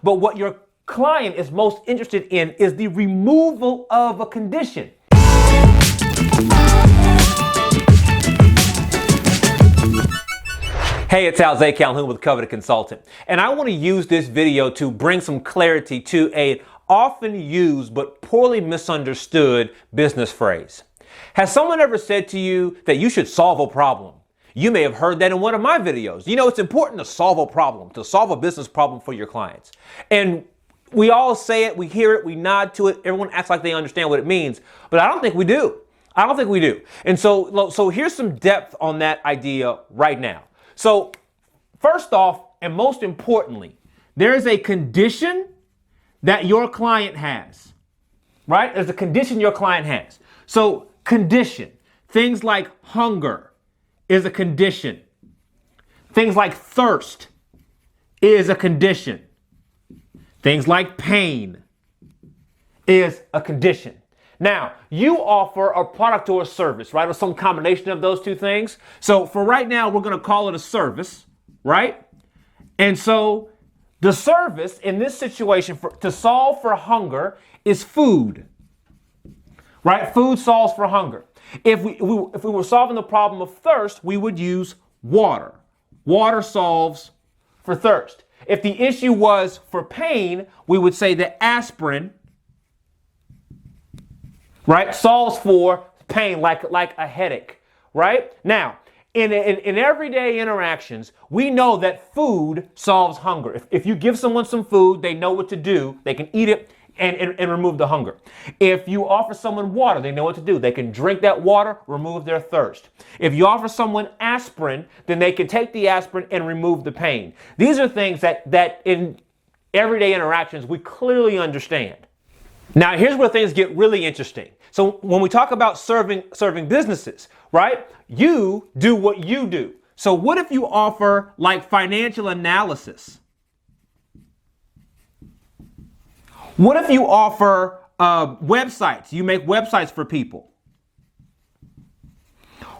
But what your client is most interested in is the removal of a condition. Hey, it's Al Calhoun with Coveted Consultant, and I want to use this video to bring some clarity to an often used but poorly misunderstood business phrase. Has someone ever said to you that you should solve a problem? You may have heard that in one of my videos. You know, it's important to solve a problem, to solve a business problem for your clients. And we all say it, we hear it, we nod to it, everyone acts like they understand what it means, but I don't think we do. I don't think we do. And so here's some depth on that idea right now. So first off, and most importantly, there is a condition that your client has, right? There's a condition your client has. So condition, things like hunger is a condition. Things like thirst is a condition. Things like pain is a condition. Now, you offer a product or a service, right? Or some combination of those two things. So for right now, we're going to call it a service, right? And so the service in this situation to solve for hunger is food, right? Food solves for hunger. If we were solving the problem of thirst, we would use water. Water solves for thirst. If the issue was for pain, we would say that aspirin, right, solves for pain like a headache, right? Now, in everyday interactions, we know that food solves hunger. If you give someone some food, they know what to do. They can eat it and remove the hunger. If you offer someone water, they know what to do. They can drink that water, remove their thirst. If you offer someone aspirin, then they can take the aspirin and remove the pain. These are things that in everyday interactions we clearly understand. Now, here's where things get really interesting. So when we talk about serving businesses, right? You do what you do. So what if you offer like financial analysis? What if you offer websites? You make websites for people.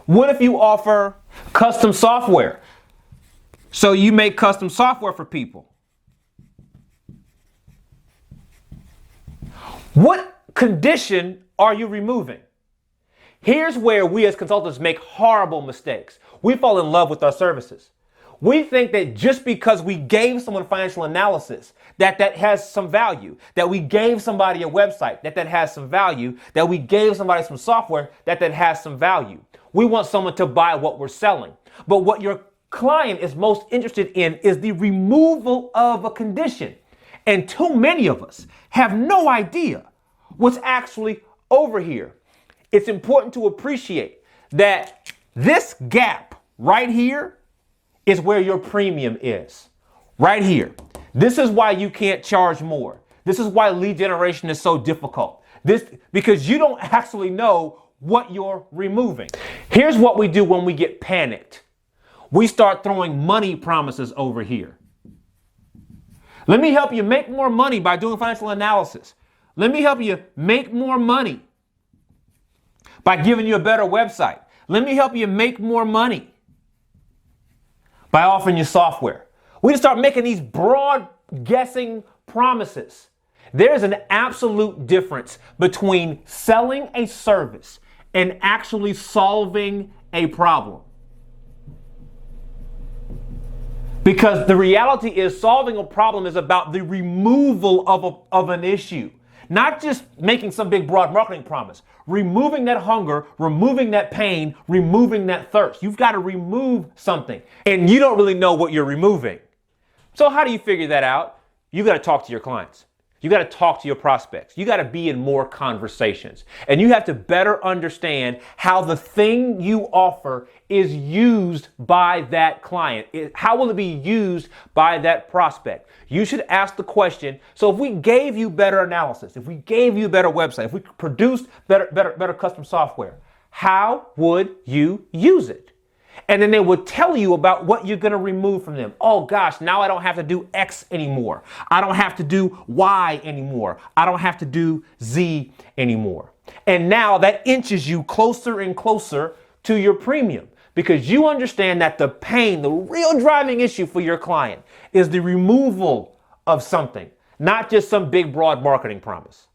What if you offer custom software? So you make custom software for people. What condition are you removing? Here's where we as consultants make horrible mistakes. We fall in love with our services. We think that just because we gave someone financial analysis, that has some value, that we gave somebody a website, that has some value, that we gave somebody some software, that has some value. We want someone to buy what we're selling. But what your client is most interested in is the removal of a condition. And too many of us have no idea what's actually over here. It's important to appreciate that this gap right here is where your premium is. Right here. This is why you can't charge more. This is why lead generation is so difficult. Because you don't actually know what you're removing. Here's what we do when we get panicked. We start throwing money promises over here. Let me help you make more money by doing financial analysis. Let me help you make more money by giving you a better website. Let me help you make more money by offering you software. We just start making these broad guessing promises. There's an absolute difference between selling a service and actually solving a problem. Because the reality is solving a problem is about the removal of an issue. Not just making some big broad marketing promise. Removing that hunger, removing that pain, removing that thirst. You've got to remove something. And you don't really know what you're removing. So how do you figure that out? You got to talk to your clients. You got to talk to your prospects. You got to be in more conversations. And you have to better understand how the thing you offer is used by that client. How will it be used by that prospect? You should ask the question, so if we gave you better analysis, if we gave you a better website, if we produced better custom software, how would you use it? And then they would tell you about what you're going to remove from them. Oh gosh, now I don't have to do X anymore. I don't have to do Y anymore. I don't have to do Z anymore. And now that inches you closer and closer to your premium, because you understand that the pain, the real driving issue for your client is the removal of something, not just some big broad marketing promise.